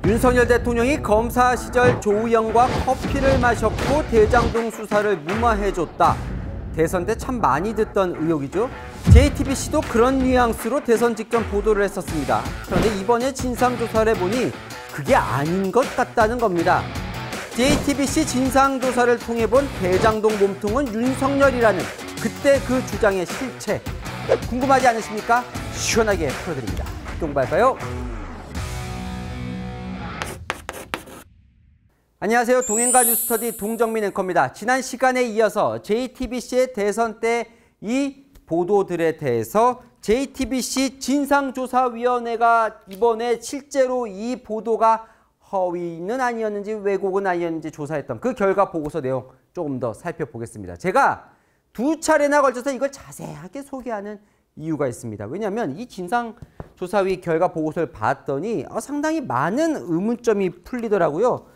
윤석열 대통령이 검사 시절 조우영과 커피를 마셨고 대장동 수사를 무마해줬다. 대선 때 참 많이 듣던 의혹이죠. JTBC도 그런 뉘앙스로 대선 직전 보도를 했었습니다. 그런데 이번에 진상조사를 해보니 그게 아닌 것 같다는 겁니다. JTBC 진상조사를 통해 본 대장동 몸통은 윤석열이라는 그때 그 주장의 실체. 궁금하지 않으십니까? 시원하게 풀어드립니다. 똥발까요? 안녕하세요. 동행가 뉴스터디 동정민 앵커입니다. 지난 시간에 이어서 JTBC의 대선 때 이 보도들에 대해서 JTBC 진상조사위원회가 이번에 실제로 이 보도가 허위는 아니었는지 왜곡은 아니었는지 조사했던 그 결과 보고서 내용 조금 더 살펴보겠습니다. 제가 두 차례나 걸쳐서 이걸 자세하게 소개하는 이유가 있습니다. 왜냐하면 이 진상조사위 결과 보고서를 봤더니 상당히 많은 의문점이 풀리더라고요.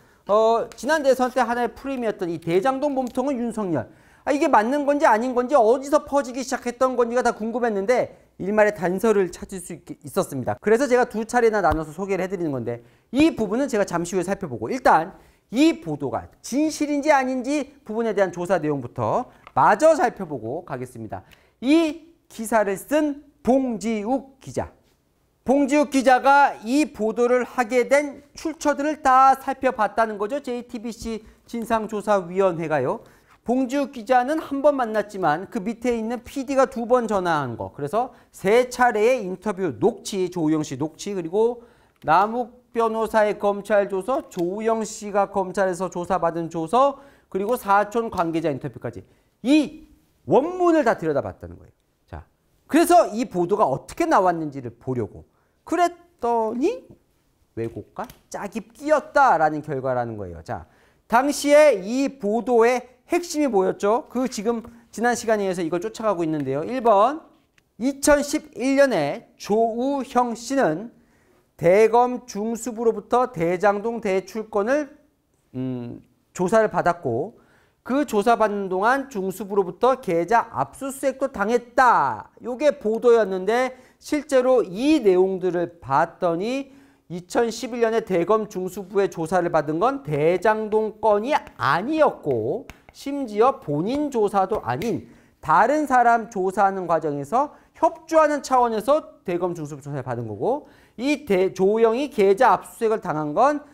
지난 대선 때 하나의 프레임이었던 이 대장동 몸통은 윤석열. 이게 맞는 건지 아닌 건지 어디서 퍼지기 시작했던 건지가 다 궁금했는데 일말의 단서를 찾을 수 있었습니다. 그래서 제가 두 차례나 나눠서 소개를 해드리는 건데 이 부분은 제가 잠시 후에 살펴보고 일단 이 보도가 진실인지 아닌지 부분에 대한 조사 내용부터 마저 살펴보고 가겠습니다. 이 기사를 쓴 봉지욱 기자. 봉지욱 기자가 이 보도를 하게 된 출처들을 다 살펴봤다는 거죠. JTBC 진상조사위원회가요. 봉지욱 기자는 한 번 만났지만 그 밑에 있는 PD가 두 번 전화한 거. 그래서 세 차례의 인터뷰 녹취, 조우영 씨 녹취, 그리고 남욱 변호사의 검찰 조서, 조우영 씨가 검찰에서 조사받은 조서, 그리고 사촌 관계자 인터뷰까지 이 원문을 다 들여다봤다는 거예요. 자, 그래서 이 보도가 어떻게 나왔는지를 보려고 그랬더니 왜곡과 짝이 끼었다라는 결과라는 거예요. 자, 당시에 이 보도의 핵심이 뭐였죠? 지금 지난 시간에 의해서 이걸 쫓아가고 있는데요. 1번 2011년에 조우형 씨는 대검 중수부로부터 대장동 대출권을 조사를 받았고 그 조사받는 동안 중수부로부터 계좌 압수수색도 당했다. 이게 보도였는데 실제로 이 내용들을 봤더니 2011년에 대검 중수부의 조사를 받은 건 대장동 건이 아니었고 심지어 본인 조사도 아닌 다른 사람 조사하는 과정에서 협조하는 차원에서 대검 중수부 조사를 받은 거고 이 조우영이 계좌 압수수색을 당한 건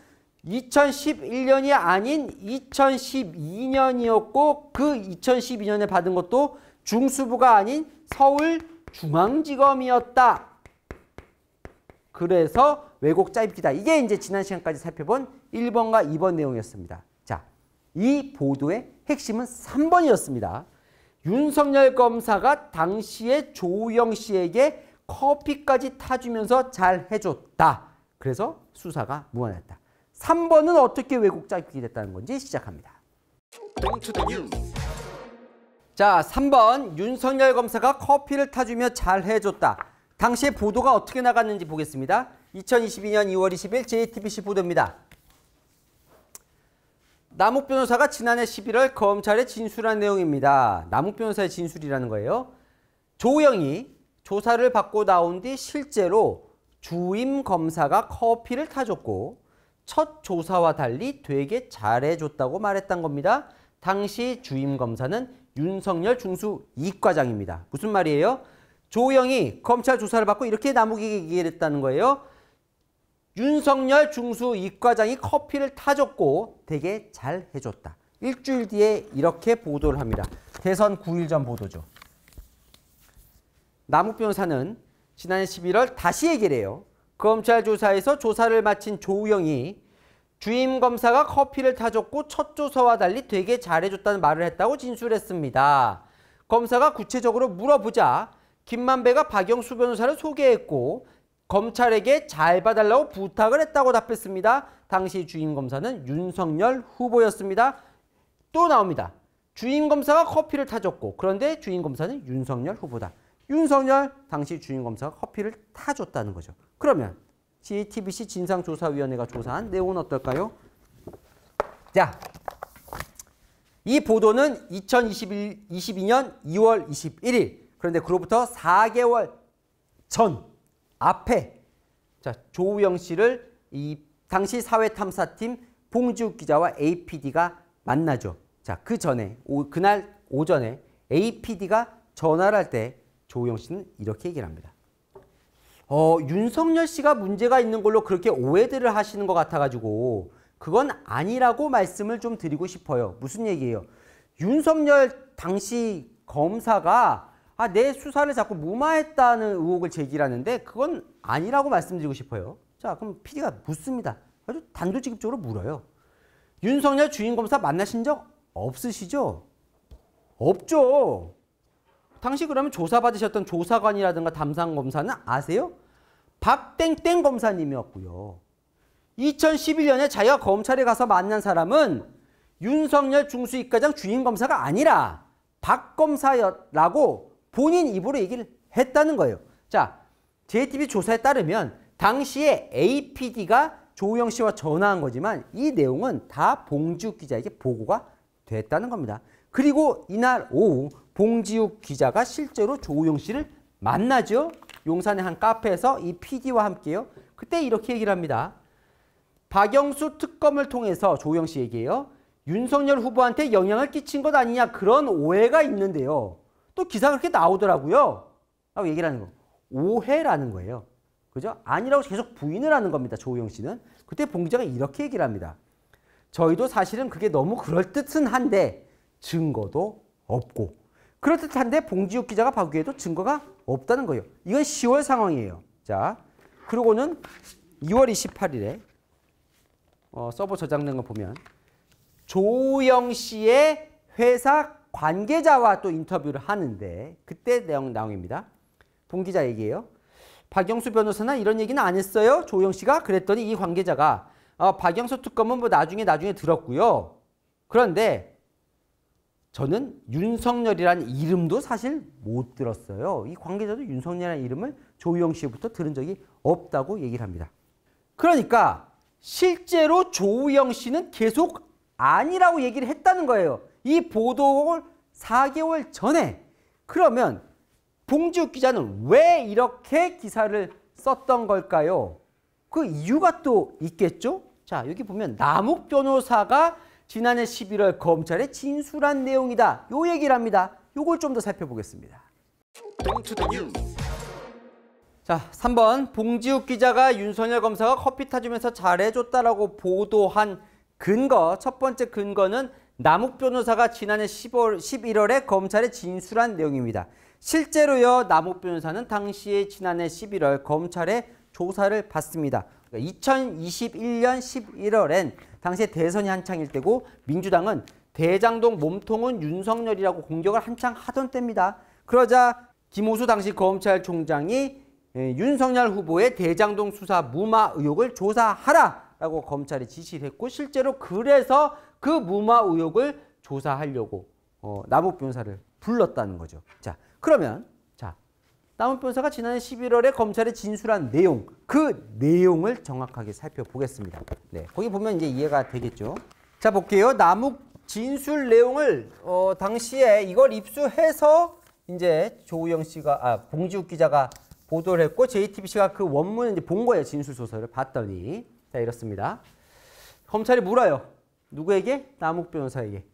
2011년이 아닌 2012년이었고 그 2012년에 받은 것도 중수부가 아닌 서울중앙지검이었다. 그래서 왜곡 짜입기다. 이게 이제 지난 시간까지 살펴본 1번과 2번 내용이었습니다. 자, 이 보도의 핵심은 3번이었습니다. 윤석열 검사가 당시에 조우영 씨에게 커피까지 타주면서 잘 해줬다. 그래서 수사가 무한했다. 3번은 어떻게 왜곡 짜입기 됐다는 건지 시작합니다. 자, 3번 윤석열 검사가 커피를 타주며 잘 해줬다. 당시에 보도가 어떻게 나갔는지 보겠습니다. 2022년 2월 20일 JTBC 보도입니다. 남욱 변호사가 지난해 11월 검찰에 진술한 내용입니다. 남욱 변호사의 진술이라는 거예요. 조우영이 조사를 받고 나온 뒤 실제로 주임 검사가 커피를 타줬고 첫 조사와 달리 되게 잘해줬다고 말했던 겁니다. 당시 주임 검사는 윤석열 중수 이과장입니다. 무슨 말이에요? 조우영이 검찰 조사를 받고 이렇게 남욱에게 얘기를 했다는 거예요. 윤석열 중수 이과장이 커피를 타줬고 되게 잘 해줬다. 일주일 뒤에 이렇게 보도를 합니다. 대선 9일 전 보도죠. 남욱 변호사는 지난해 11월 다시 얘기를 해요. 검찰 조사에서 조사를 마친 조우영이 주임 검사가 커피를 타줬고 첫 조사와 달리 되게 잘해줬다는 말을 했다고 진술했습니다. 검사가 구체적으로 물어보자 김만배가 박영수 변호사를 소개했고 검찰에게 잘 봐달라고 부탁을 했다고 답했습니다. 당시 주임 검사는 윤석열 후보였습니다. 또 나옵니다. 주임 검사가 커피를 타줬고 그런데 주임 검사는 윤석열 후보다. 윤석열 당시 주임 검사가 커피를 타줬다는 거죠. 그러면 JTBC 진상조사위원회가 조사한 내용은 어떨까요? 자, 이 보도는 2022년 2월 21일 그런데 그로부터 4개월 전 앞에 자, 조우영 씨를 이 당시 사회탐사팀 봉지욱 기자와 APD가 만나죠. 자, 그 전에 그날 오전에 APD가 전화를 할 때 조우영 씨는 이렇게 얘기를 합니다. 윤석열 씨가 문제가 있는 걸로 그렇게 오해들을 하시는 것 같아가지고 그건 아니라고 말씀을 좀 드리고 싶어요. 무슨 얘기예요? 윤석열 당시 검사가 내 수사를 자꾸 무마했다는 의혹을 제기하는데 그건 아니라고 말씀드리고 싶어요. 자, 그럼 PD가 묻습니다. 아주 단도직입적으로 물어요. 윤석열 주임검사 만나신 적 없으시죠? 없죠. 당시 그러면 조사받으셨던 조사관이라든가 담당검사는 아세요? 박땡땡 검사님이었고요. 2011년에 자기가 검찰에 가서 만난 사람은 윤석열 중수이과장 주임검사가 아니라 박 검사라고 본인 입으로 얘기를 했다는 거예요. 자, JTBC 조사에 따르면 당시에 APD가 조우영 씨와 전화한 거지만 이 내용은 다 봉지욱 기자에게 보고가 됐다는 겁니다. 그리고 이날 오후 봉지욱 기자가 실제로 조우영 씨를 만나죠. 용산의 한 카페에서 이 PD와 함께요. 그때 이렇게 얘기를 합니다. 박영수 특검을 통해서 조우영 씨 얘기예요. 윤석열 후보한테 영향을 끼친 것 아니냐 그런 오해가 있는데요. 또 기사가 그렇게 나오더라고요. 라고 얘기를 하는 거. 오해라는 거예요. 그죠? 아니라고 계속 부인을 하는 겁니다. 조우영 씨는. 그때 봉 기자가 이렇게 얘기를 합니다. 저희도 사실은 그게 너무 그럴듯은 한데 증거도 없고 그럴듯한데 봉지욱 기자가 보기에도 증거가 없다는 거예요. 이건 10월 상황이에요. 자, 그리고는 2월 28일에 서버 저장된 거 보면 조우영 씨의 회사 관계자와 또 인터뷰를 하는데 그때 내용입니다. 봉 기자 얘기예요. 박영수 변호사는 이런 얘기는 안 했어요. 조우영 씨가 그랬더니 이 관계자가 박영수 특검은 뭐 나중에 들었고요. 그런데 저는 윤석열이라는 이름도 사실 못 들었어요. 이 관계자도 윤석열이라는 이름을 조우영 씨부터 들은 적이 없다고 얘기를 합니다. 그러니까 실제로 조우영 씨는 계속 아니라고 얘기를 했다는 거예요. 이 보도를 4개월 전에. 그러면 봉지욱 기자는 왜 이렇게 기사를 썼던 걸까요? 그 이유가 또 있겠죠? 자, 여기 보면 남욱 변호사가 지난해 11월 검찰에 진술한 내용이다. 요 얘기를 합니다. 요걸 좀 더 살펴보겠습니다. 자, 3번 봉지욱 기자가 윤석열 검사가 커피 타주면서 잘해줬다라고 보도한 근거. 첫 번째 근거는 남욱 변호사가 지난해 11월에 검찰에 진술한 내용입니다. 실제로요, 남욱 변호사는 당시에 지난해 11월 검찰에 조사를 받습니다. 2021년 11월엔 당시에 대선이 한창일 때고 민주당은 대장동 몸통은 윤석열이라고 공격을 한창 하던 때입니다. 그러자 김호수 당시 검찰총장이 윤석열 후보의 대장동 수사 무마 의혹을 조사하라라고 검찰에 지시를 했고 실제로 그래서 그 무마 의혹을 조사하려고 남욱 변호사를 불렀다는 거죠. 자, 그러면 남욱 변호사가 지난해 11월에 검찰에 진술한 내용, 그 내용을 정확하게 살펴보겠습니다. 네, 거기 보면 이제 이해가 되겠죠. 자, 볼게요. 남욱 진술 내용을 당시에 이걸 입수해서 이제 조우영 씨가 봉지욱 기자가 보도를 했고 JTBC가 그 원문을 이제 본 거예요. 진술 소설을 봤더니 자, 이렇습니다. 검찰이 물어요. 누구에게? 남욱 변호사에게.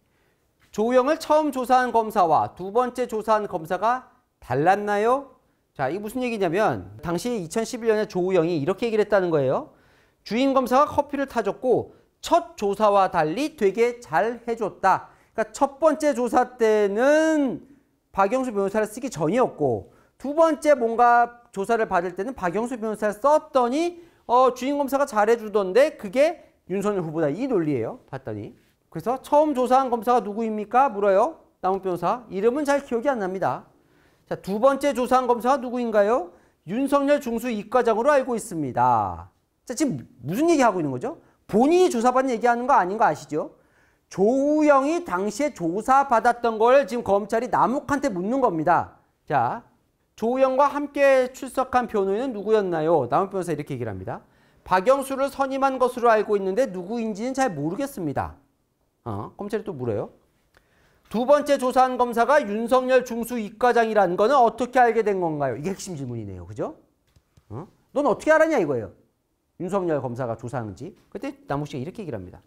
조우영을 처음 조사한 검사와 두 번째 조사한 검사가 달랐나요? 자, 이게 무슨 얘기냐면 당시 2011년에 조우영이 이렇게 얘기를 했다는 거예요. 주임검사가 커피를 타줬고 첫 조사와 달리 되게 잘 해줬다. 그러니까 첫 번째 조사 때는 박영수 변호사를 쓰기 전이었고 두 번째 뭔가 조사를 받을 때는 박영수 변호사를 썼더니 주임검사가 잘해주던데 그게 윤석열 후보다 이 논리예요. 봤더니. 그래서 처음 조사한 검사가 누구입니까? 물어요. 남욱 변호사. 이름은 잘 기억이 안 납니다. 자, 두 번째 조사한 검사가 누구인가요? 윤석열 중수 이과장으로 알고 있습니다. 자, 지금 무슨 얘기하고 있는 거죠? 본인이 조사받은 얘기하는 거 아닌 거 아시죠? 조우영이 당시에 조사받았던 걸 지금 검찰이 남욱한테 묻는 겁니다. 자, 조우영과 함께 출석한 변호인은 누구였나요? 남욱 변호사 이렇게 얘기를 합니다. 박영수를 선임한 것으로 알고 있는데 누구인지는 잘 모르겠습니다. 검찰이 또 물어요. 두 번째 조사한 검사가 윤석열 중수 이과장이라는 거는 어떻게 알게 된 건가요? 이게 핵심 질문이네요. 그죠? 넌 어떻게 알았냐 이거예요. 윤석열 검사가 조사한지. 그때 남욱 씨가 이렇게 얘기를 합니다.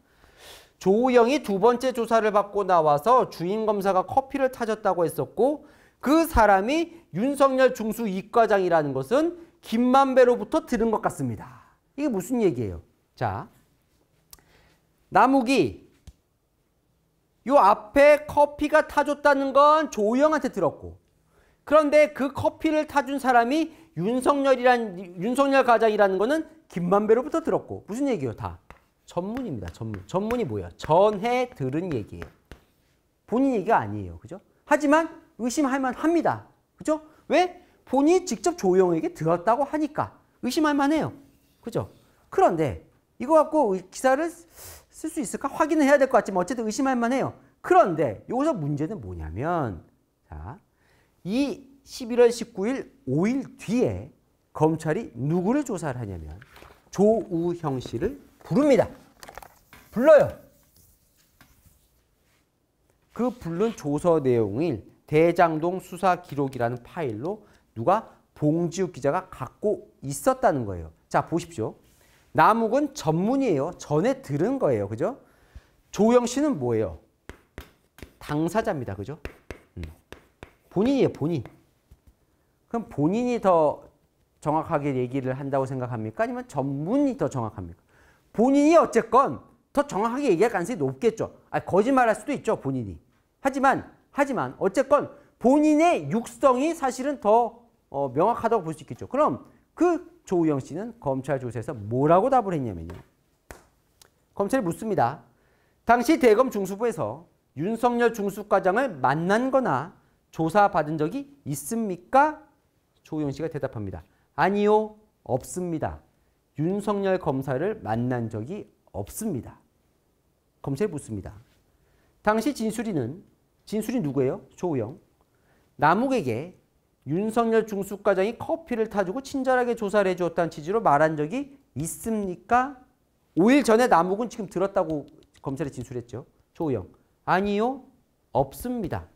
조우영이 두 번째 조사를 받고 나와서 주임 검사가 커피를 타줬다고 했었고 그 사람이 윤석열 중수 이과장이라는 것은 김만배로부터 들은 것 같습니다. 이게 무슨 얘기예요? 자, 남욱이 요 앞에 커피가 타줬다는 건 조우영한테 들었고 그런데 그 커피를 타준 사람이 윤석열 과장이라는 거는 김만배로부터 들었고 무슨 얘기예요? 다 전문입니다. 전문. 전문이 뭐야? 전해 들은 얘기예요. 본인 얘기가 아니에요. 그죠? 하지만 의심할 만합니다. 그죠? 왜? 본인이 직접 조우영에게 들었다고 하니까 의심할 만해요. 그죠? 그런데 이거 갖고 기사를 쓸 수 있을까? 확인을 해야 될 것 같지만 어쨌든 의심할 만해요. 그런데 여기서 문제는 뭐냐면 자, 이 11월 19일 5일 뒤에 검찰이 누구를 조사를 하냐면 조우형 씨를 부릅니다. 불러요. 그 부른 조서 내용을 대장동 수사 기록이라는 파일로 누가 봉지욱 기자가 갖고 있었다는 거예요. 자, 보십시오. 남욱은 전문이에요. 전에 들은 거예요. 그죠? 조우영 씨는 뭐예요? 당사자입니다. 그죠? 본인이에요. 본인. 그럼 본인이 더 정확하게 얘기를 한다고 생각합니까? 아니면 전문이 더 정확합니까? 본인이 어쨌건 더 정확하게 얘기할 가능성이 높겠죠. 거짓말할 수도 있죠. 본인이. 하지만 어쨌건 본인의 육성이 사실은 더 명확하다고 볼 수 있겠죠. 그럼 그 조우영 씨는 검찰 조사에서 뭐라고 답을 했냐면요. 검찰이 묻습니다. 당시 대검 중수부에서 윤석열 중수과장을 만난 거나 조사받은 적이 있습니까? 조우영 씨가 대답합니다. 아니요, 없습니다. 윤석열 검사를 만난 적이 없습니다. 검찰이 묻습니다. 당시 진술이 누구예요? 조우영. 남욱에게 윤석열 중수과장이 커피를 타주고 친절하게 조사를 해주었다는 취지로 말한 적이 있습니까? 5일 전에 남욱은 지금 들었다고 검찰에 진술했죠. 조우영. 아니요, 없습니다.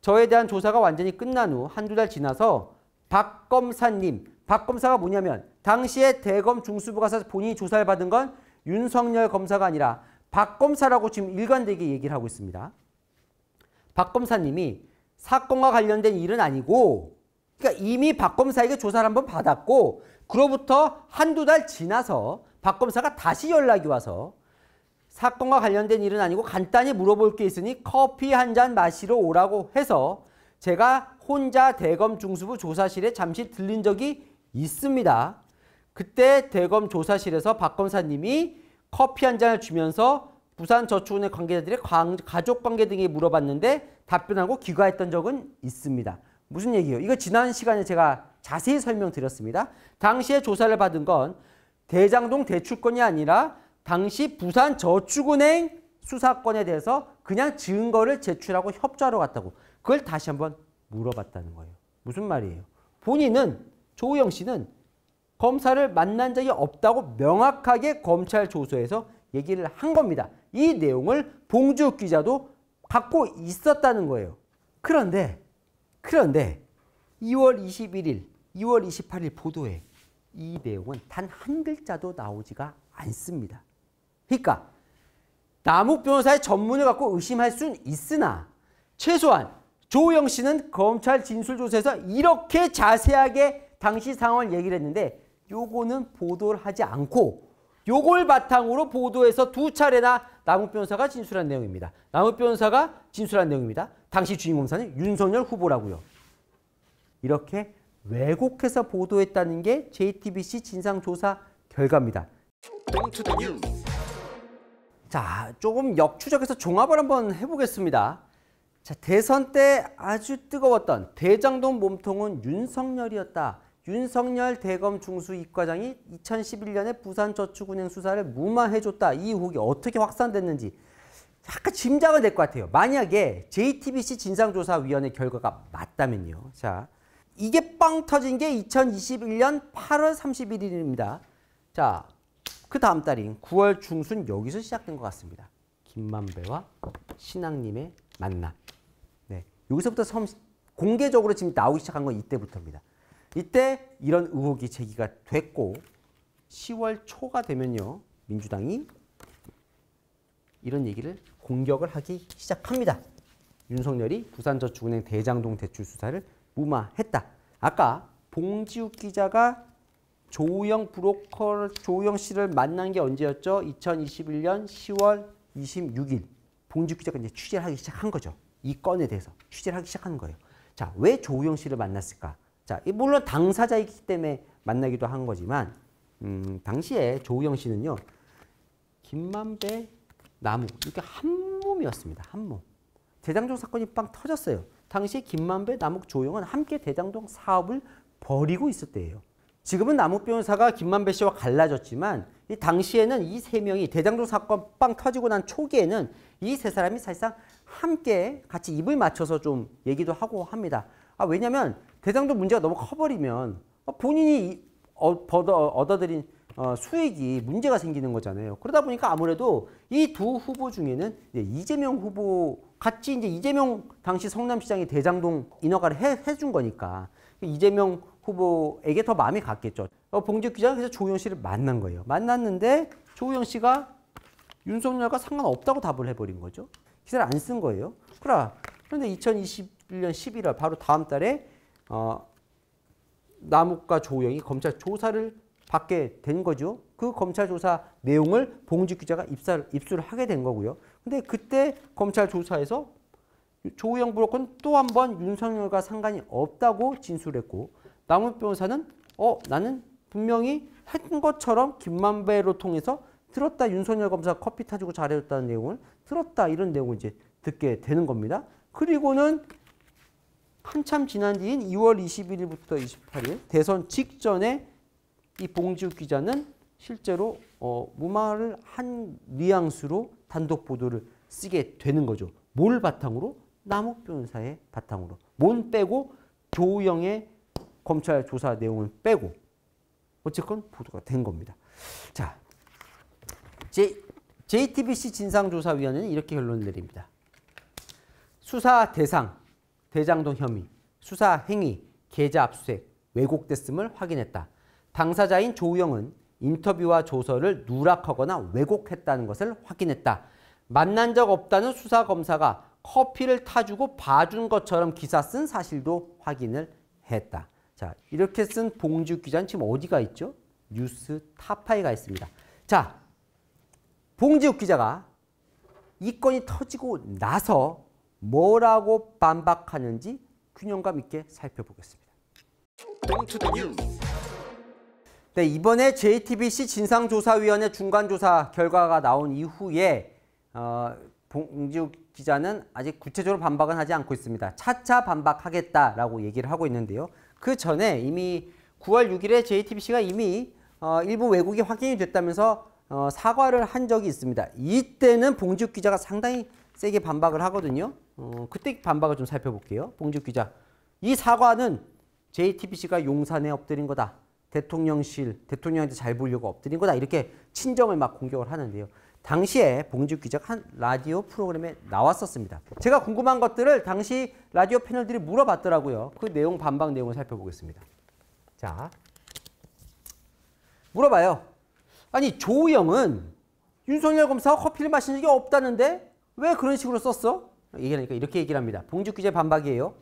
저에 대한 조사가 완전히 끝난 후 한두 달 지나서 박 검사가 뭐냐면 당시에 대검 중수부 가서 본인이 조사를 받은 건 윤석열 검사가 아니라 박 검사라고 지금 일관되게 얘기를 하고 있습니다. 박 검사님이 사건과 관련된 일은 아니고 그러니까 이미 박 검사에게 조사를 한번 받았고 그로부터 한두 달 지나서 박 검사가 다시 연락이 와서 사건과 관련된 일은 아니고 간단히 물어볼 게 있으니 커피 한 잔 마시러 오라고 해서 제가 혼자 대검 중수부 조사실에 잠시 들린 적이 있습니다. 그때 대검 조사실에서 박 검사님이 커피 한 잔을 주면서 부산저축은행 관계자들의 가족관계 등에 물어봤는데 답변하고 귀가했던 적은 있습니다. 무슨 얘기예요? 이거 지난 시간에 제가 자세히 설명드렸습니다. 당시에 조사를 받은 건 대장동 대출권이 아니라 당시 부산저축은행 수사권에 대해서 그냥 증거를 제출하고 협조하러 갔다고. 그걸 다시 한번 물어봤다는 거예요. 무슨 말이에요? 본인은 조우영 씨는 검사를 만난 적이 없다고 명확하게 검찰 조서에서 얘기를 한 겁니다. 이 내용을 봉지욱 기자도 갖고 있었다는 거예요. 그런데 2월 21일, 2월 28일 보도에 이 내용은 단 한 글자도 나오지가 않습니다. 그러니까 남욱 변호사의 전문을 갖고 의심할 수는 있으나 최소한 조우영 씨는 검찰 진술조사에서 이렇게 자세하게 당시 상황을 얘기를 했는데 요거는 보도를 하지 않고 요걸 바탕으로 보도에서 두 차례나 남욱 변호사가 진술한 내용입니다. 남욱 변호사가 진술한 내용입니다. 당시 주임검사는 윤석열 후보라고요. 이렇게 왜곡해서 보도했다는 게 JTBC 진상조사 결과입니다. 자, 조금 역추적해서 종합을 한번 해보겠습니다. 자, 대선 때 아주 뜨거웠던 대장동 몸통은 윤석열이었다. 윤석열 대검 중수 이과장이 2011년에 부산저축은행 수사를 무마해줬다. 이 의혹이 어떻게 확산됐는지 약간 짐작은 될 것 같아요. 만약에 JTBC 진상조사위원회 결과가 맞다면요. 자, 이게 빵 터진 게 2021년 8월 31일입니다. 자, 그 다음 달인 9월 중순 여기서 시작된 것 같습니다. 김만배와 신앙님의 만남. 네, 여기서부터 공개적으로 지금 나오기 시작한 건 이때부터입니다. 이때 이런 의혹이 제기가 됐고 10월 초가 되면요. 민주당이 이런 얘기를 공격을 하기 시작합니다. 윤석열이 부산저축은행 대장동 대출 수사를 무마했다. 아까 봉지욱 기자가 조우영 씨를 만난 게 언제였죠? 2021년 10월 26일. 봉지욱 기자가 이제 취재를 하기 시작한 거죠. 이 건에 대해서 취재를 하기 시작한 거예요. 자, 왜 조우영 씨를 만났을까? 자, 물론 당사자이기 때문에 만나기도 한 거지만 당시에 조우영 씨는요. 김만배, 남욱 이렇게 한 몸이었습니다. 한 몸. 대장동 사건이 빵 터졌어요. 당시에 김만배, 남욱, 조우영은 함께 대장동 사업을 벌이고 있을 때예요. 지금은 남욱 변호사가 김만배 씨와 갈라졌지만 이 당시에는 이 세 명이 대장동 사건 빵 터지고 난 초기에는 이 세 사람이 사실상 함께 같이 입을 맞춰서 좀 얘기도 하고 합니다. 왜냐하면 대장동 문제가 너무 커버리면 본인이 얻어들인 수익이 문제가 생기는 거잖아요. 그러다 보니까 아무래도 이 두 후보 중에는 이재명 후보 같이 이제 이재명 당시 성남시장이 대장동 인허가를 해준 거니까 이재명 후보에게 더 마음이 갔겠죠. 봉지욱 기자가 그래서 조우영 씨를 만난 거예요. 만났는데 조우영 씨가 윤석열과 상관없다고 답을 해버린 거죠. 기사를 안 쓴 거예요. 그런데 2021년 11월 바로 다음 달에 남욱과 조우영이 검찰 조사를 받게 된 거죠. 그 검찰 조사 내용을 봉지욱 기자가 입수를 하게 된 거고요. 근데 그때 검찰 조사에서 조우영 브로커는 또 한 번 윤석열과 상관이 없다고 진술했고 남욱 변호사는 나는 분명히 한 것처럼 김만배로 통해서 들었다. 윤석열 검사가 커피 타주고 잘해줬다는 내용을 들었다. 이런 내용을 이제 듣게 되는 겁니다. 그리고는 한참 지난 뒤인 2월 21일부터 28일 대선 직전에 이 봉지욱 기자는 실제로 무마를 한 뉘앙스로 단독 보도를 쓰게 되는 거죠. 뭘 바탕으로? 남욱 변호사의 바탕으로. 뭔 빼고 조우영의 검찰 조사 내용을 빼고 어쨌건 보도가 된 겁니다. 자, JTBC 진상조사위원회는 이렇게 결론을 내립니다. 수사 대상, 대장동 혐의, 수사 행위, 계좌 압수수색, 왜곡됐음을 확인했다. 당사자인 조우영은 인터뷰와 조서를 누락하거나 왜곡했다는 것을 확인했다. 만난 적 없다는 수사검사가 커피를 타주고 봐준 것처럼 기사 쓴 사실도 확인을 했다. 자, 이렇게 쓴 봉지욱 기자는 지금 어디가 있죠? 뉴스 타파에 가 있습니다. 자, 봉지욱 기자가 이 건이 터지고 나서 뭐라고 반박하는지 균형감 있게 살펴보겠습니다. 네, 이번에 JTBC 진상조사위원회 중간조사 결과가 나온 이후에 봉지욱 기자는 아직 구체적으로 반박은 하지 않고 있습니다. 차차 반박하겠다라고 얘기를 하고 있는데요. 그 전에 이미 9월 6일에 JTBC가 이미 일부 왜곡이 확인이 됐다면서 사과를 한 적이 있습니다. 이때는 봉지욱 기자가 상당히 세게 반박을 하거든요. 그때 반박을 좀 살펴볼게요. 봉지욱 기자. 이 사과는 JTBC가 용산에 엎드린 거다. 대통령한테 잘 보이려고 엎드린 거다. 이렇게 친정을 막 공격을 하는데요. 당시에 봉지욱 기자가 한 라디오 프로그램에 나왔었습니다. 제가 궁금한 것들을 당시 라디오 패널들이 물어봤더라고요. 그 내용, 반박 내용을 살펴보겠습니다. 자, 물어봐요. 아니, 조우영은 윤석열 검사가 커피를 마신 적이 없다는데 왜 그런 식으로 썼어? 얘기하니까 이렇게 얘기를 합니다. 봉지욱 기자의 반박이에요.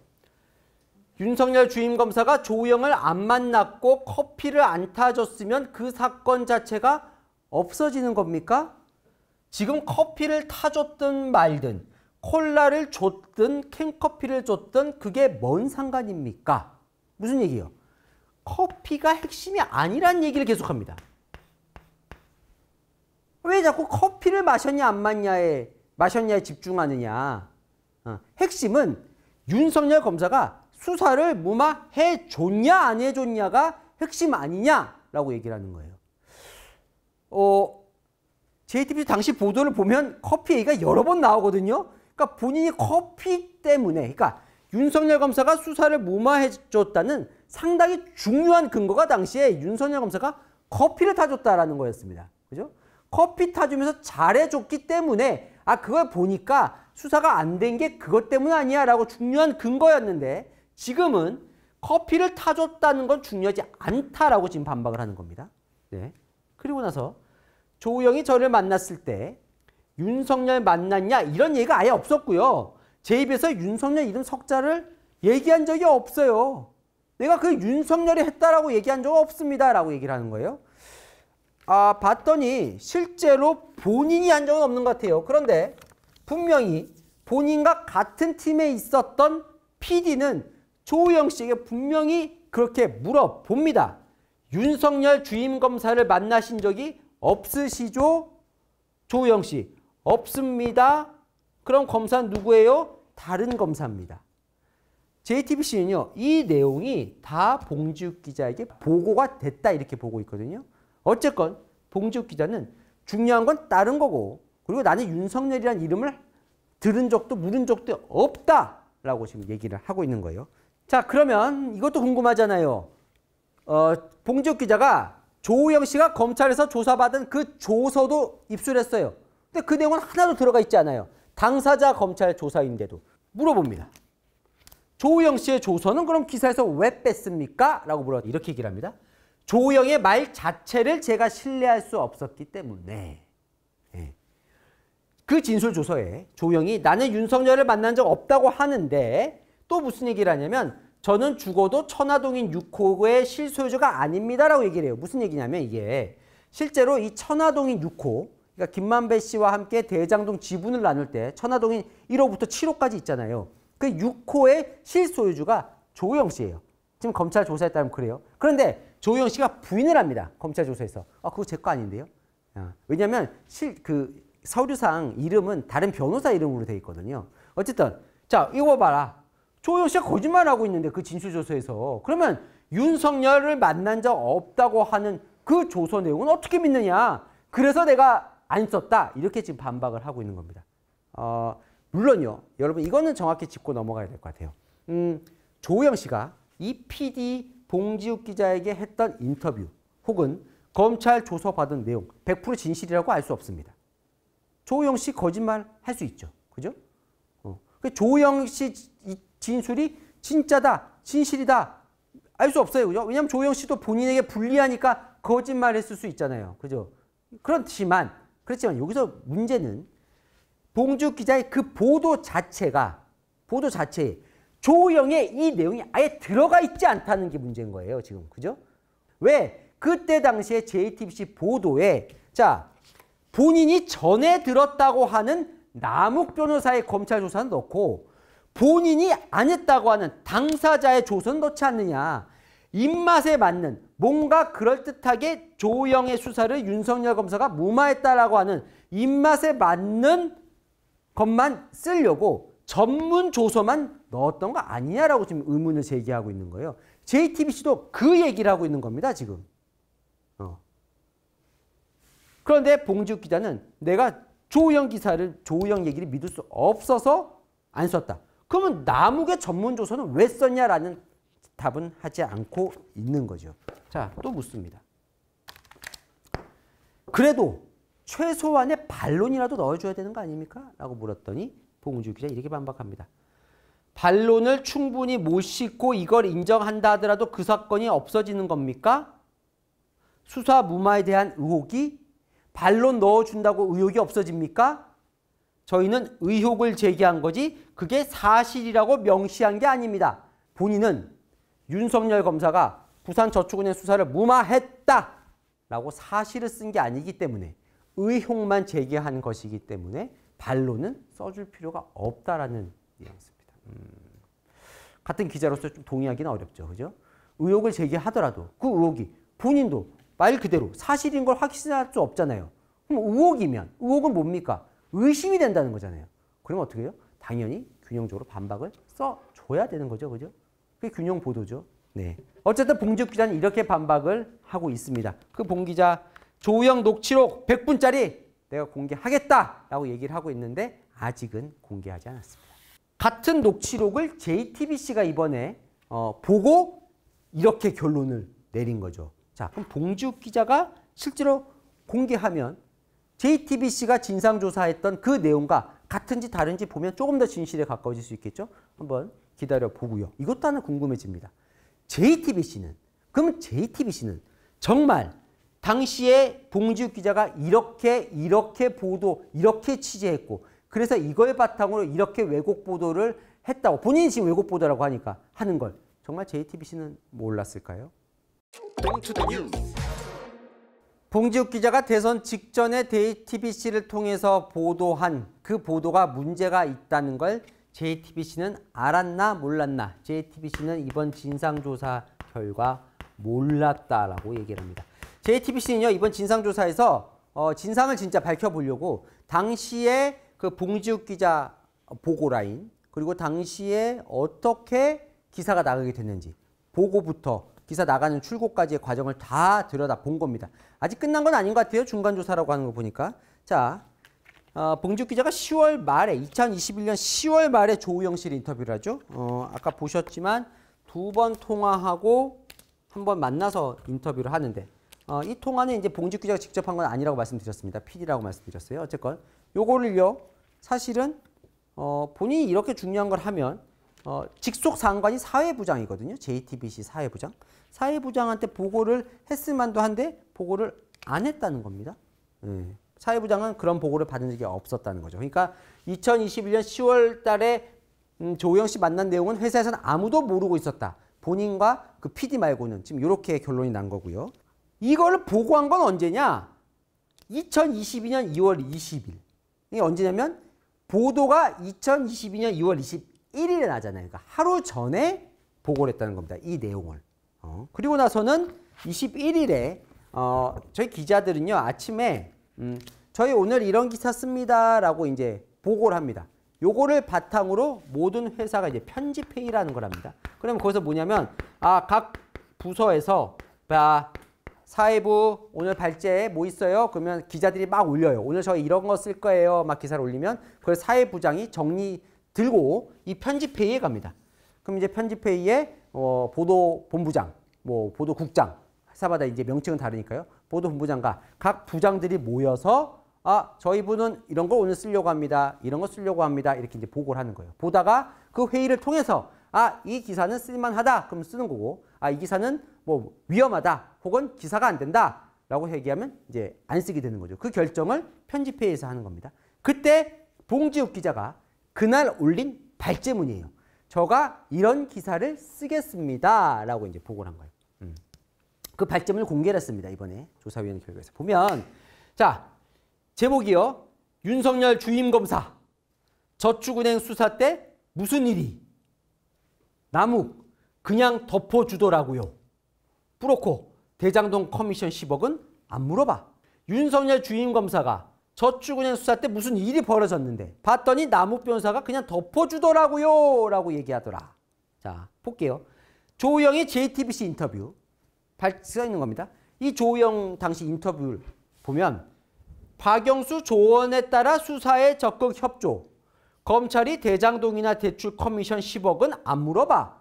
윤석열 주임검사가 조우영을 안 만났고 커피를 안 타줬으면 그 사건 자체가 없어지는 겁니까? 지금 커피를 타줬든 말든 콜라를 줬든 캔커피를 줬든 그게 뭔 상관입니까? 무슨 얘기예요? 커피가 핵심이 아니란 얘기를 계속합니다. 왜 자꾸 커피를 마셨냐 안 마셨냐에 집중하느냐. 핵심은 윤석열 검사가 수사를 무마해줬냐 안 해줬냐가 핵심 아니냐라고 얘기를 하는 거예요. JTBC 당시 보도를 보면 커피 얘기가 여러 번 나오거든요. 그러니까 본인이 커피 때문에, 그러니까 윤석열 검사가 수사를 무마해줬다는 상당히 중요한 근거가 당시에 윤석열 검사가 커피를 타줬다라는 거였습니다. 그죠? 커피 타주면서 잘해줬기 때문에 그걸 보니까 수사가 안 된 게 그것 때문 아니야 라고 중요한 근거였는데 지금은 커피를 타줬다는 건 중요하지 않다라고 지금 반박을 하는 겁니다. 네. 그리고 나서 조우영이 저를 만났을 때 윤석열 만났냐 이런 얘기가 아예 없었고요. 제 입에서 윤석열 이름 석자를 얘기한 적이 없어요. 내가 그 윤석열이 했다라고 얘기한 적 없습니다. 라고 얘기를 하는 거예요. 봤더니 실제로 본인이 한 적은 없는 것 같아요. 그런데 분명히 본인과 같은 팀에 있었던 PD는 조우영 씨에게 분명히 그렇게 물어봅니다. 윤석열 주임검사를 만나신 적이 없으시죠? 조우영 씨. 없습니다. 그럼 검사는 누구예요? 다른 검사입니다. JTBC는요. 이 내용이 다 봉지욱 기자에게 보고가 됐다 이렇게 보고 있거든요. 어쨌건 봉지욱 기자는 중요한 건 다른 거고 그리고 나는 윤석열이라는 이름을 들은 적도 물은 적도 없다라고 지금 얘기를 하고 있는 거예요. 자, 그러면 이것도 궁금하잖아요. 봉지욱 기자가 조우영 씨가 검찰에서 조사받은 그 조서도 입수했어요. 근데 그 내용은 하나도 들어가 있지 않아요. 당사자 검찰 조사인데도 물어봅니다. 조우영 씨의 조서는 그럼 기사에서 왜 뺐습니까? 라고 물었더니 이렇게 얘기를 합니다. 조우영의 말 자체를 제가 신뢰할 수 없었기 때문에. 그 진술 조서에 조우영이 나는 윤석열을 만난 적 없다고 하는데 또 무슨 얘기를 하냐면 저는 죽어도 천화동인 6호의 실소유주가 아닙니다. 라고 얘기를 해요. 무슨 얘기냐면 이게 실제로 이 천화동인 6호 그러니까 김만배 씨와 함께 대장동 지분을 나눌 때 천화동인 1호부터 7호까지 있잖아요. 그 6호의 실소유주가 조우영 씨예요. 지금 검찰 조사에 따르면 그래요. 그런데 조우영 씨가 부인을 합니다. 검찰 조사에서. 그거 제 거 아닌데요. 왜냐하면 서류상 이름은 다른 변호사 이름으로 돼 있거든요. 어쨌든 자 이거 봐라. 조우영 씨가 거짓말하고 있는데 그 진술조서에서. 그러면 윤석열을 만난 적 없다고 하는 그 조서 내용은 어떻게 믿느냐. 그래서 내가 안 썼다. 이렇게 지금 반박을 하고 있는 겁니다. 물론요. 여러분 이거는 정확히 짚고 넘어가야 될 것 같아요. 조우영 씨가 이 PD 봉지욱 기자에게 했던 인터뷰 혹은 검찰 조서 받은 내용 100% 진실이라고 알 수 없습니다. 조우영 씨 거짓말 할 수 있죠. 그죠? 조우영 씨 진술이 진짜다, 진실이다 알 수 없어요. 그죠? 왜냐하면 조우영 씨도 본인에게 불리하니까 거짓말 했을 수 있잖아요. 그죠? 그렇지만 여기서 문제는 봉지욱 기자의 그 보도 자체에 조우영의 이 내용이 아예 들어가 있지 않다는 게 문제인 거예요. 지금. 그죠? 왜? 그때 당시에 JTBC 보도에 자 본인이 전에 들었다고 하는 남욱 변호사의 검찰 조사는 넣고 본인이 안 했다고 하는 당사자의 조서는 넣지 않느냐. 입맛에 맞는 뭔가 그럴듯하게 조우영의 수사를 윤석열 검사가 무마했다라고 하는 입맛에 맞는 것만 쓰려고 전문 조서만 넣었던 거 아니냐라고 지금 의문을 제기하고 있는 거예요. JTBC도 그 얘기를 하고 있는 겁니다. 지금. 그런데 봉지욱 기자는 내가 조우영 얘기를 믿을 수 없어서 안 썼다. 그러면 남욱의 전문 조서는 왜 썼냐라는 답은 하지 않고 있는 거죠. 자, 또 묻습니다. 그래도 최소한의 반론이라도 넣어줘야 되는 거 아닙니까? 라고 물었더니 봉지욱 기자 이렇게 반박합니다. 반론을 충분히 못 싣고 이걸 인정한다 하더라도 그 사건이 없어지는 겁니까? 수사 무마에 대한 의혹이 반론 넣어준다고 의혹이 없어집니까? 저희는 의혹을 제기한 거지 그게 사실이라고 명시한 게 아닙니다. 본인은 윤석열 검사가 부산저축은행 수사를 무마했다라고 사실을 쓴 게 아니기 때문에 의혹만 제기한 것이기 때문에 반론은 써줄 필요가 없다라는 뉘앙스입니다. 같은 기자로서 좀 동의하기는 어렵죠. 그죠? 의혹을 제기하더라도 그 의혹이 본인도 말 그대로 사실인 걸 확신할 수 없잖아요. 그럼 의혹이면 의혹은 뭡니까? 의심이 된다는 거잖아요. 그럼 어떻게 해요? 당연히 균형적으로 반박을 써줘야 되는 거죠. 그죠? 그게 균형 보도죠. 네. 어쨌든 봉지욱 기자는 이렇게 반박을 하고 있습니다. 그 봉 기자 조우영 녹취록 100분짜리 내가 공개하겠다라고 얘기를 하고 있는데 아직은 공개하지 않았습니다. 같은 녹취록을 JTBC가 이번에 보고 이렇게 결론을 내린 거죠. 자, 그럼 봉지욱 기자가 실제로 공개하면 JTBC가 진상조사했던 그 내용과 같은지 다른지 보면 조금 더 진실에 가까워질 수 있겠죠? 한번 기다려 보고요. 이것도 하나 궁금해집니다. JTBC는 정말 당시에 봉지욱 기자가 이렇게 보도, 이렇게 취재했고 그래서 이걸 바탕으로 이렇게 왜곡 보도를 했다고 본인이 지금 왜곡 보도라고 하니까 하는 걸 정말 JTBC는 몰랐을까요? 봉지욱 기자가 대선 직전에 JTBC를 통해서 보도한 그 보도가 문제가 있다는 걸 JTBC는 알았나 몰랐나? JTBC는 이번 진상조사 결과 몰랐다라고 얘기를 합니다. JTBC는요 이번 진상조사에서 진상을 진짜 밝혀보려고 당시에 그 봉지욱 기자 보고라인 그리고 당시에 어떻게 기사가 나가게 됐는지 보고부터 기사 나가는 출고까지의 과정을 다 들여다본 겁니다. 아직 끝난 건 아닌 것 같아요. 중간조사라고 하는 거 보니까. 자, 봉지욱 기자가 10월 말에 2021년 10월 말에 조우영 씨를 인터뷰를 하죠. 아까 보셨지만 2번 통화하고 한 번 만나서 인터뷰를 하는데 이 통화는 이제 봉지욱 기자가 직접 한 건 아니라고 말씀드렸습니다. PD라고 말씀드렸어요. 어쨌건 요거를요. 사실은 본인이 이렇게 중요한 걸 하면 직속 상관이 사회부장이거든요. JTBC 사회부장. 사회부장한테 보고를 했을 만도 한데 보고를 안 했다는 겁니다. 사회부장은 그런 보고를 받은 적이 없었다는 거죠. 그러니까 2021년 10월 달에 조우영 씨 만난 내용은 회사에서는 아무도 모르고 있었다. 본인과 그 PD 말고는 지금 이렇게 결론이 난 거고요. 이거를 보고한 건 언제냐? 2022년 2월 20일. 이게 언제냐면 보도가 2022년 2월 21일에 나잖아요. 그러니까 하루 전에 보고를 했다는 겁니다. 이 내용을. 그리고 나서는 21일에 저희 기자들은요. 아침에 저희 오늘 이런 기사 씁니다. 라고 이제 보고를 합니다. 요거를 바탕으로 모든 회사가 이제 편집회의라는 걸 합니다. 그러면 거기서 뭐냐면 각 부서에서 사회부 오늘 발제에 뭐 있어요? 그러면 기자들이 막 올려요. 오늘 저희 이런 거 쓸 거예요. 막 기사를 올리면 그걸 사회부장이 정리 들고 이 편집회의에 갑니다. 그럼 이제 편집회의에 보도본부장, 뭐 보도국장, 회사마다 이제 명칭은 다르니까요. 보도본부장과 각 부장들이 모여서 저희 분은 이런 걸 오늘 쓰려고 합니다. 이런 거 쓰려고 합니다. 이렇게 이제 보고를 하는 거예요. 보다가 그 회의를 통해서 이 기사는 쓸만하다. 그럼 쓰는 거고 이 기사는 뭐 위험하다. 혹은 기사가 안 된다. 라고 얘기하면 이제 안 쓰게 되는 거죠. 그 결정을 편집회의에서 하는 겁니다. 그때 봉지욱 기자가 그날 올린 발제문이에요. 저가 이런 기사를 쓰겠습니다. 라고 이제 보고를 한 거예요. 그 발제문을 공개를 했습니다. 이번에 조사위원회 결과에서. 보면 자 제목이요. 윤석열 주임검사 저축은행 수사 때 무슨 일이? 남욱 그냥 덮어주더라고요. 뿌놓고 대장동 커미션 10억은 안 물어봐. 윤석열 주임검사가 저축은행 수사 때 무슨 일이 벌어졌는데 봤더니 남욱 변호사가 그냥 덮어주더라고요. 라고 얘기하더라. 자 볼게요. 조우영의 JTBC 인터뷰 써 있는 겁니다. 이 조우영 당시 인터뷰를 보면 박영수 조언에 따라 수사에 적극 협조. 검찰이 대장동이나 대출 커미션 10억은 안 물어봐.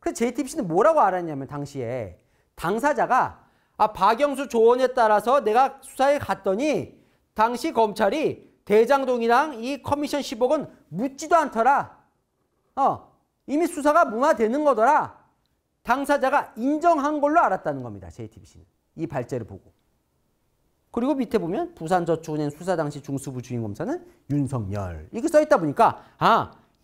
그래서 JTBC는 뭐라고 알았냐면 당시에 당사자가 박영수 조언에 따라서 내가 수사에 갔더니 당시 검찰이 대장동이랑 이 커미션 10억은 묻지도 않더라. 이미 수사가 무마되는 거더라. 당사자가 인정한 걸로 알았다는 겁니다. JTBC는. 이 발제를 보고. 그리고 밑에 보면 부산저축은행 수사 당시 중수부 주임검사는 윤석열. 이렇게 써있다 보니까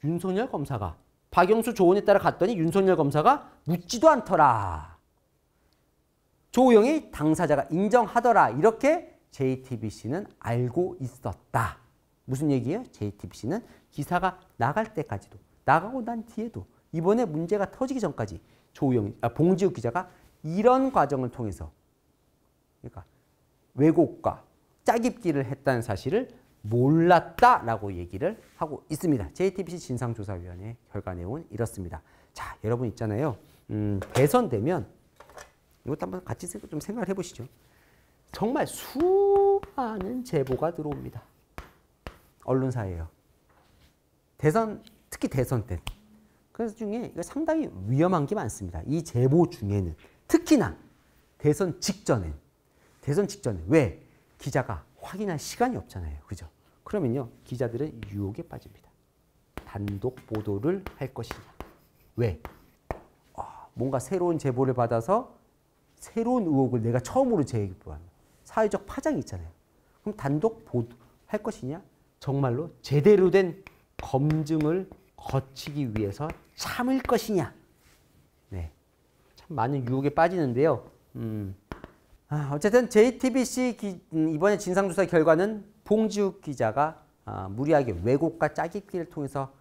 윤석열 검사가 박영수 조언에 따라 갔더니 윤석열 검사가 묻지도 않더라. 조우영이 당사자가 인정하더라. 이렇게 JTBC는 알고 있었다. 무슨 얘기예요? JTBC는 기사가 나갈 때까지도 나가고 난 뒤에도 이번에 문제가 터지기 전까지 봉지욱 기자가 이런 과정을 통해서 그러니까 왜곡과 짜깁기를 했다는 사실을 몰랐다라고 얘기를 하고 있습니다. JTBC 진상조사위원회 결과 내용은 이렇습니다. 자, 여러분 있잖아요. 대선 되면 이것도 한번 같이 좀 생각을 해보시죠. 정말 수많은 제보가 들어옵니다. 언론사예요. 특히 대선 때. 그래서 중에 이거 상당히 위험한 게 많습니다. 이 제보 중에는 특히나 대선 직전에 왜? 기자가 확인할 시간이 없잖아요. 그죠? 그러면요. 기자들은 유혹에 빠집니다. 단독 보도를 할 것이냐. 왜? 뭔가 새로운 제보를 받아서 새로운 의혹을 내가 처음으로 제기한 사회적 파장이 있잖아요. 그럼 단독 보도할 것이냐? 정말로 제대로 된 검증을 거치기 위해서 참을 것이냐? 네, 참 많은 유혹에 빠지는데요. 어쨌든 JTBC 이번에 진상조사 결과는 봉지욱 기자가 무리하게 왜곡과 짜깁기를 통해서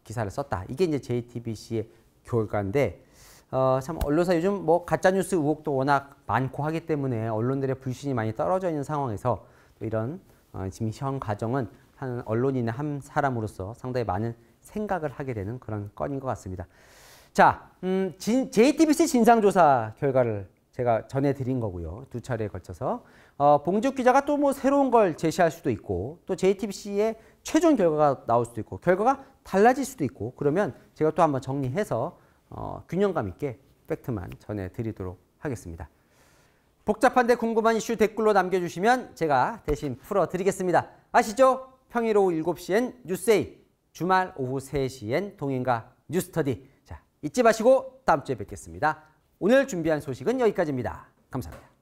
기사를 썼다. 이게 이제 JTBC의 결과인데 참 언론사 요즘 뭐 가짜뉴스 의혹도 워낙 많고 하기 때문에 언론들의 불신이 많이 떨어져 있는 상황에서 또 이런 지금 현 과정은 한 언론인의 한 사람으로서 상당히 많은 생각을 하게 되는 그런 건인 것 같습니다. 자, JTBC 진상조사 결과를 제가 전해드린 거고요. 두 차례에 걸쳐서 봉지욱 기자가 또 뭐 새로운 걸 제시할 수도 있고 또 JTBC의 최종 결과가 나올 수도 있고 결과가 달라질 수도 있고 그러면 제가 또 한번 정리해서 균형감 있게 팩트만 전해드리도록 하겠습니다. 복잡한데 궁금한 이슈 댓글로 남겨주시면 제가 대신 풀어드리겠습니다. 아시죠? 평일 오후 7시엔 뉴스에이, 주말 오후 3시엔 동행과 뉴스터디. 자, 잊지 마시고 다음 주에 뵙겠습니다. 오늘 준비한 소식은 여기까지입니다. 감사합니다.